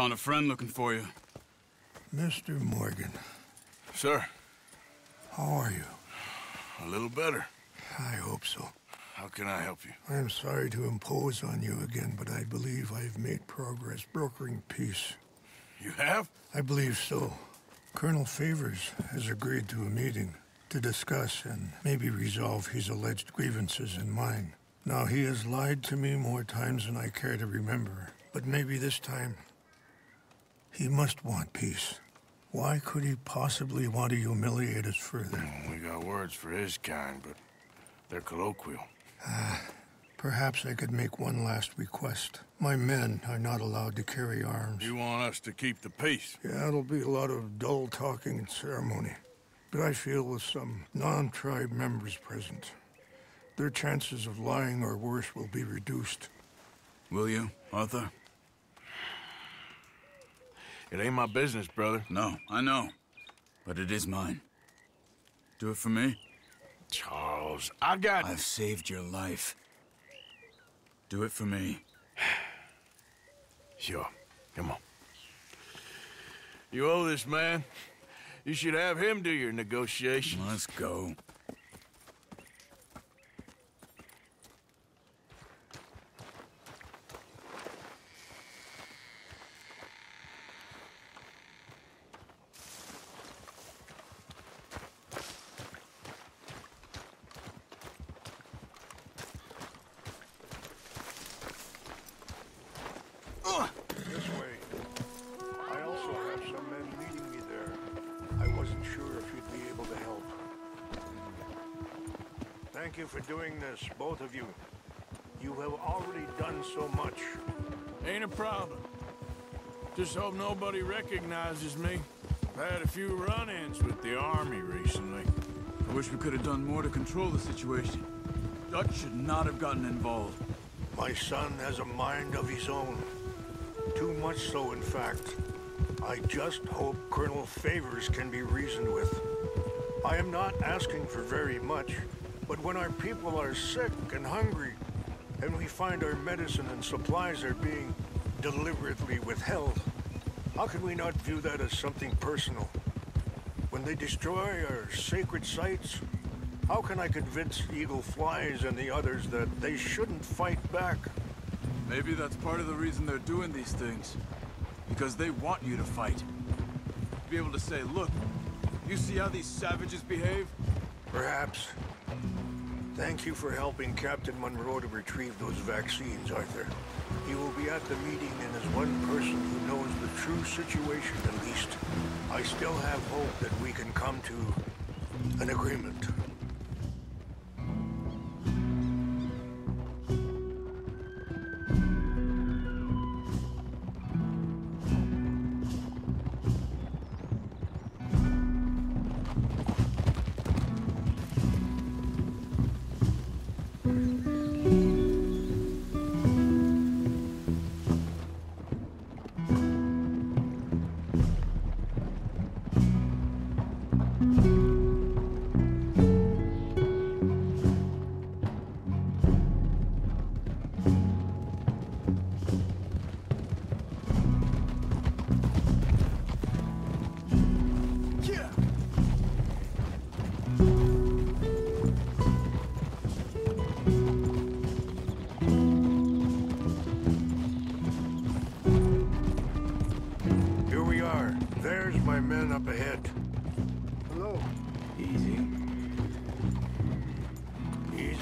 Found a friend looking for you. Mr. Morgan, Sir, how are you? a little better. I hope so. How can I help you? I'm sorry to impose on you again, but I believe I've made progress brokering peace. You have? I believe so. Colonel Favors has agreed to a meeting to discuss and maybe resolve his alleged grievances and mine. Now, he has lied to me more times than I care to remember, but maybe this time he must want peace. Why could he possibly want to humiliate us further? We got words for his kind, but they're colloquial. Perhaps I could make one last request. My men are not allowed to carry arms. You want us to keep the peace? Yeah, it'll be a lot of dull talking and ceremony. But I feel with some non-tribe members present, their chances of lying or worse will be reduced. Will you, Arthur? It ain't my business, brother. No, I know. But it is mine. Do it for me? Charles, I've saved your life. Do it for me. Sure. Come on. You owe this man. You should have him do your negotiations. Let's go. This way. I also have some men meeting me there. I wasn't sure if you'd be able to help. Thank you for doing this, both of you. You have already done so much. Ain't a problem. Just hope nobody recognizes me. I've had a few run-ins with the army recently. I wish we could have done more to control the situation. Dutch should not have gotten involved. My son has a mind of his own. Too much so, in fact. I just hope Colonel Favors can be reasoned with. I am not asking for very much, but when our people are sick and hungry, and we find our medicine and supplies are being deliberately withheld, how can we not view that as something personal? When they destroy our sacred sites, how can I convince Eagle Flies and the others that they shouldn't fight back? Maybe that's part of the reason they're doing these things. Because they want you to fight. Be able to say, look, you see how these savages behave? Perhaps. Thank you for helping Captain Monroe to retrieve those vaccines, Arthur. He will be at the meeting and as one person who knows the true situation at least. I still have hope that we can come to an agreement. Here we are. There's my men up ahead. Hello. Easy. Easy.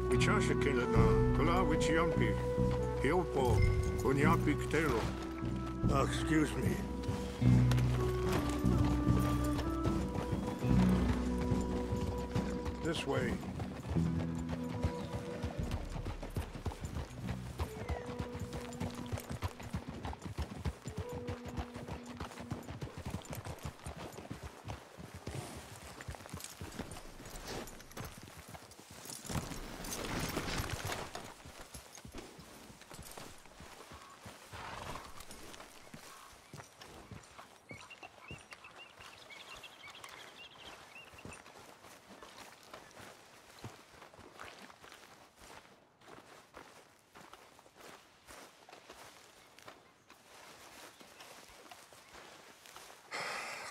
Wichasha Kelana, Kula Wichiampi, Hiopo, Kunyapi Ktelo. Excuse me. This way.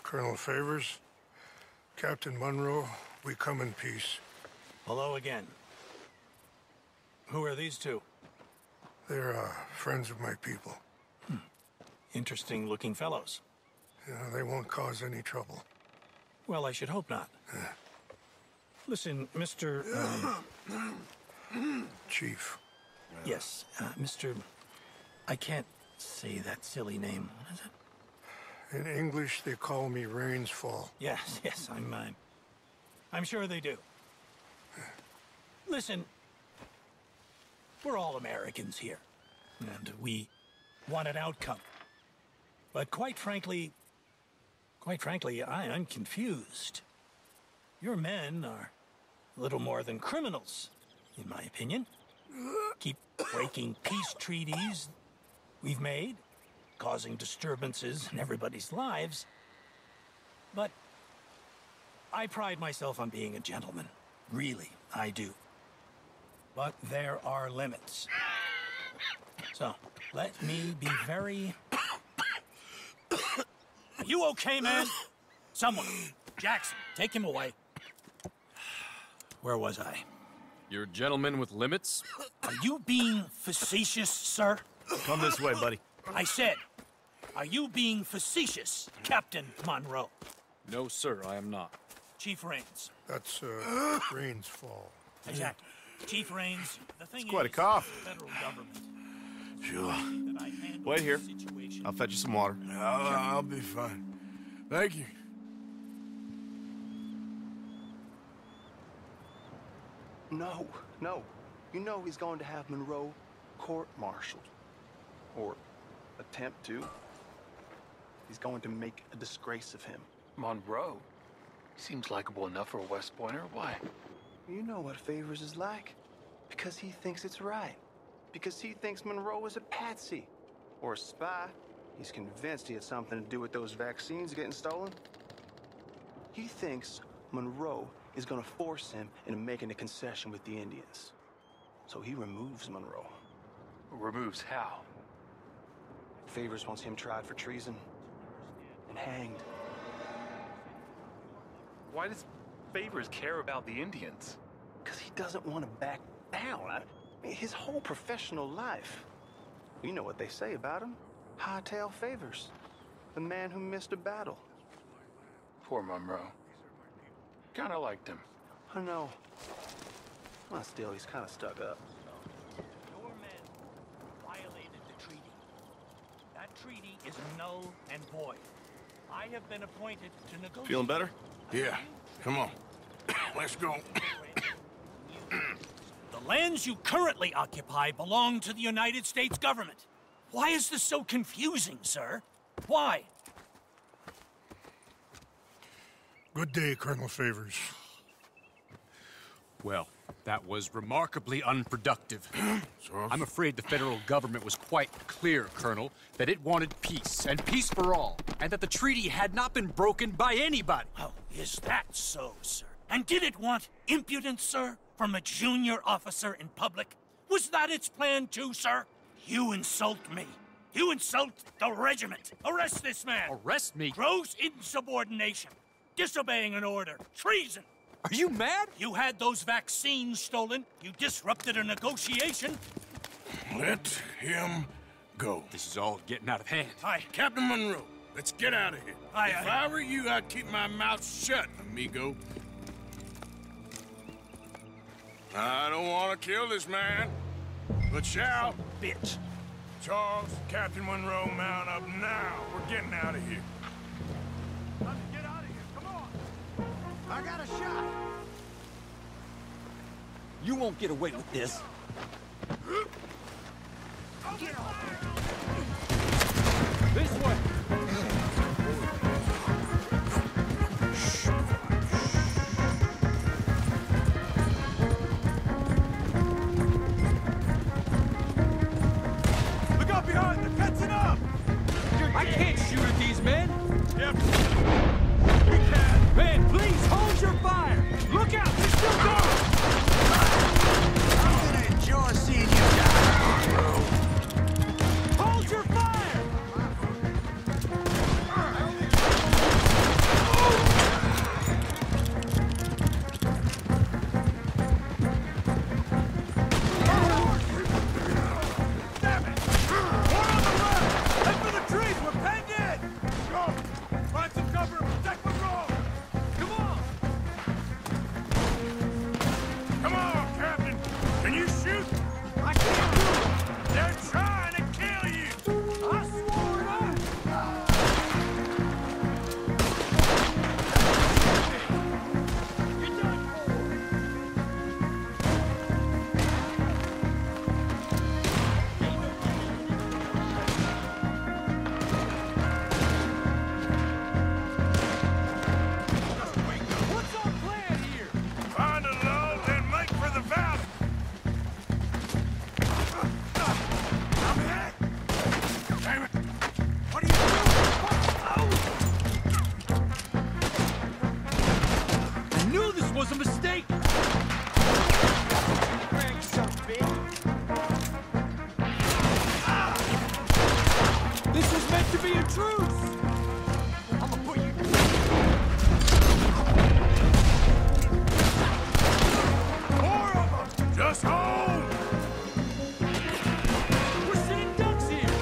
Colonel Favors, Captain Monroe, we come in peace. Hello again. Who are these two? They're friends of my people. Interesting looking fellows. Yeah, they won't cause any trouble. Well, I should hope not. Listen, Mr. Chief. Yes, Mr. I can't say that silly name. What is it? In English, they call me Rains Fall. Yes, I'm sure they do. Listen, we're all Americans here, and we want an outcome. But quite frankly, I'm confused. Your men are a little more than criminals, in my opinion. Keep breaking peace treaties we've made, causing disturbances in everybody's lives. But I pride myself on being a gentleman. Really, I do. But there are limits. So, let me be very... Are you okay, man? Someone. Jackson, take him away. Where was I? You're a gentleman with limits? Are you being facetious, sir? Come this way, buddy. I said, are you being facetious, Captain Monroe? No, sir, I am not. Chief Rains. That's Rains Fall. Exactly. Chief Rains, the thing It's quite a is, cough. the federal government. Sure. That I handle Wait here. the situation. I'll fetch you some water. I'll be fine. Thank you. No. You know he's going to have Monroe court-martialed. Or attempt to. He's going to make a disgrace of him. Monroe? Seems likable enough for a West Pointer. Why? You know what Favors is like. Because he thinks it's right. Because he thinks Monroe is a patsy. Or a spy. He's convinced he had something to do with those vaccines getting stolen. He thinks Monroe is gonna force him into making a concession with the Indians. So he removes Monroe. Removes how? Favors wants him tried for treason and hanged. Why does Favors care about the Indians? Because he doesn't want to back down. I mean, his whole professional life. You know what they say about him. Hightail Favors. The man who missed a battle. Poor Monroe. Kinda liked him. I know. Well, still, he's kind of stuck up. Your men violated the treaty. That treaty is null and void. I have been appointed to negotiate. Feeling better? Yeah, come on. Let's go. The lands you currently occupy belong to the United States government. Why is this so confusing, sir? Why? Good day, Colonel Favors. Well, that was remarkably unproductive. I'm afraid the federal government was quite clear, Colonel, that it wanted peace, and peace for all, and that the treaty had not been broken by anybody. Oh, is that so, sir? And did it want impudence, sir, from a junior officer in public? Was that its plan too, sir? You insult me. You insult the regiment. Arrest this man. Arrest me? Gross insubordination. Disobeying an order. Treason. Are you mad? You had those vaccines stolen. You disrupted a negotiation. Let him go. This is all getting out of hand. Aye. Captain Monroe, let's get out of here. Aye, If aye. I were you, I'd keep my mouth shut, amigo. I don't want to kill this man, but shall. Bitch. Charles, Captain Monroe, mount up now. We're getting out of here. Let's get out of here. Come on. I got a shot. You won't get away with this. This way! Look out behind! They're catching up! I can't shoot at these men! Yep. We can. Man, please hold your fire! Look out! They're still going! I'm gonna enjoy seeing you die. be a truce! I'ma put you... More of them! Just hold! We're sitting ducks here!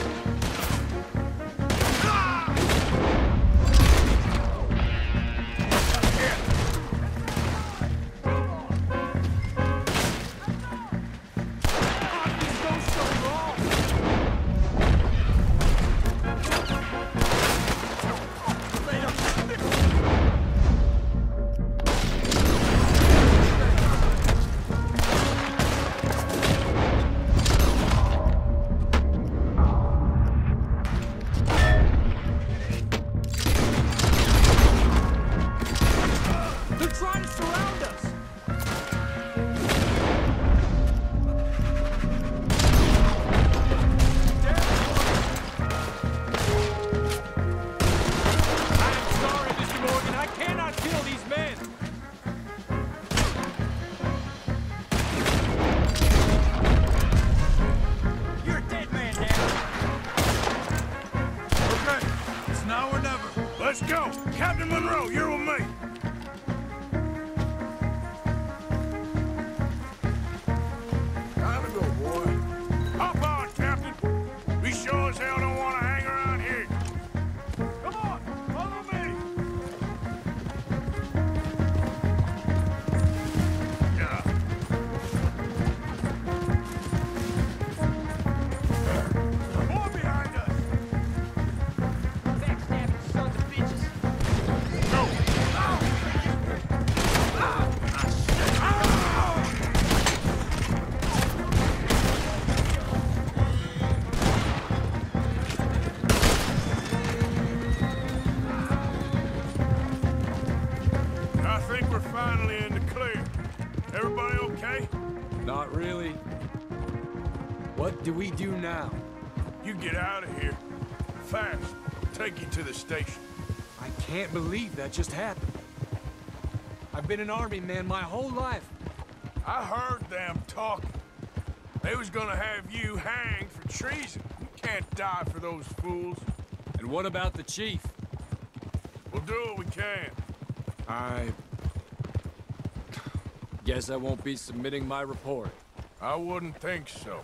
They're trying to surround us! I'm sorry, Mr. Morgan. I cannot kill these men! You're a dead man now! Okay, it's now or never. Let's go! Captain Monroe, you're with me! Time to go, boy. Hop on, Captain! We sure as hell don't want to hang around here. Come on, follow me! Yeah. More behind us! Backstabbing sons of bitches! Go! I think we're finally in the clear. Everybody okay? Not really. What do we do now? You get out of here. Fast. Take you to the station. I can't believe that just happened. I've been an army man my whole life. I heard them talking. They was gonna have you hanged for treason. You can't die for those fools. And what about the chief? We'll do what we can. I guess I won't be submitting my report. I wouldn't think so.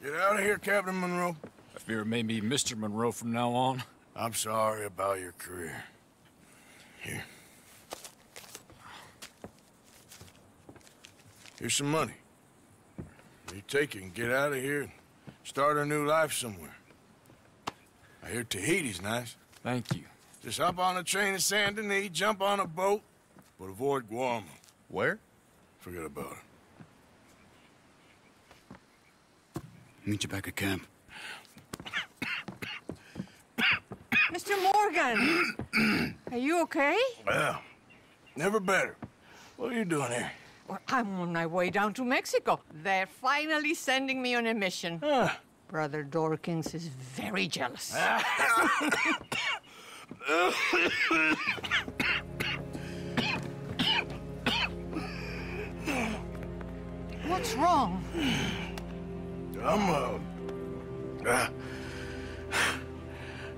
Get out of here, Captain Monroe. I fear it may be Mr. Monroe from now on. I'm sorry about your career. Here. Here's some money. You take it and get out of here and start a new life somewhere. I hear Tahiti's nice. Thank you. Just hop on a train to Saint Denis, jump on a boat, but avoid Guam. Where? Forget about it. Meet you back at camp. Mr. Morgan! Are you okay? Well, never better. What are you doing here? Well, I'm on my way down to Mexico. They're finally sending me on a mission. Brother Dorkins is very jealous. What's wrong?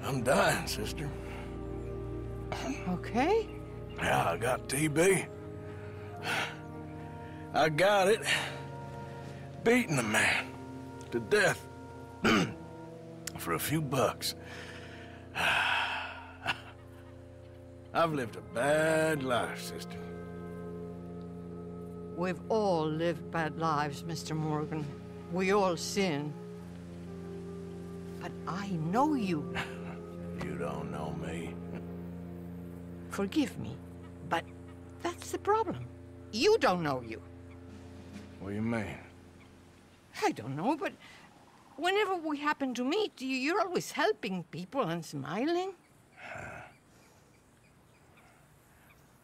I'm dying, sister. Okay. Yeah, I got TB. I got it. Beating a man to death for a few bucks. I've lived a bad life, sister. We've all lived bad lives, Mr. Morgan. We all sin. But I know you. You don't know me. Forgive me, but that's the problem. You don't know you. What do you mean? I don't know, but Whenever we happen to meet, you're always helping people and smiling.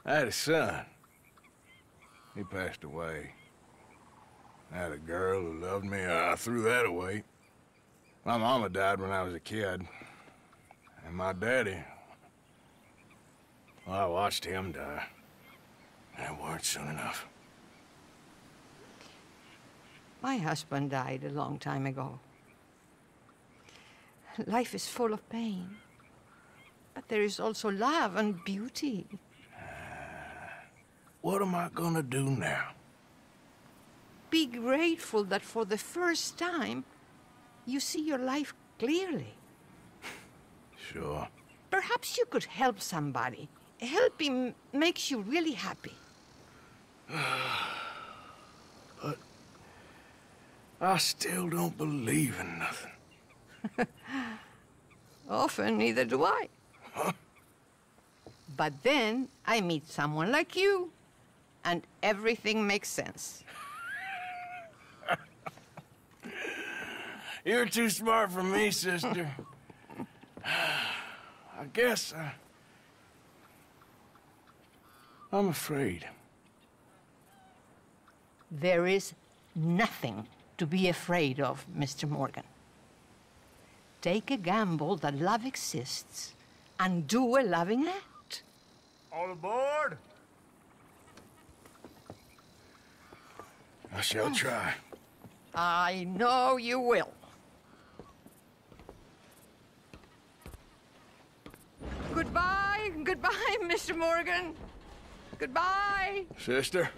I had a son. He passed away. I had a girl who loved me. I threw that away. My mama died when I was a kid. And my daddy... well, I watched him die. And it weren't soon enough. My husband died a long time ago. Life is full of pain. But there is also love and beauty. What am I gonna do now? Be grateful that for the first time, you see your life clearly. Sure. Perhaps you could help somebody. Helping makes you really happy. But I still don't believe in nothing. Often, neither do I. Huh? But then I meet someone like you, and everything makes sense. You're too smart for me, sister. I guess I'm afraid. There is nothing to be afraid of, Mr. Morgan. Take a gamble that love exists and do a loving act. All aboard! I shall try. I know you will. Goodbye, goodbye, Mr. Morgan. Goodbye. Sister?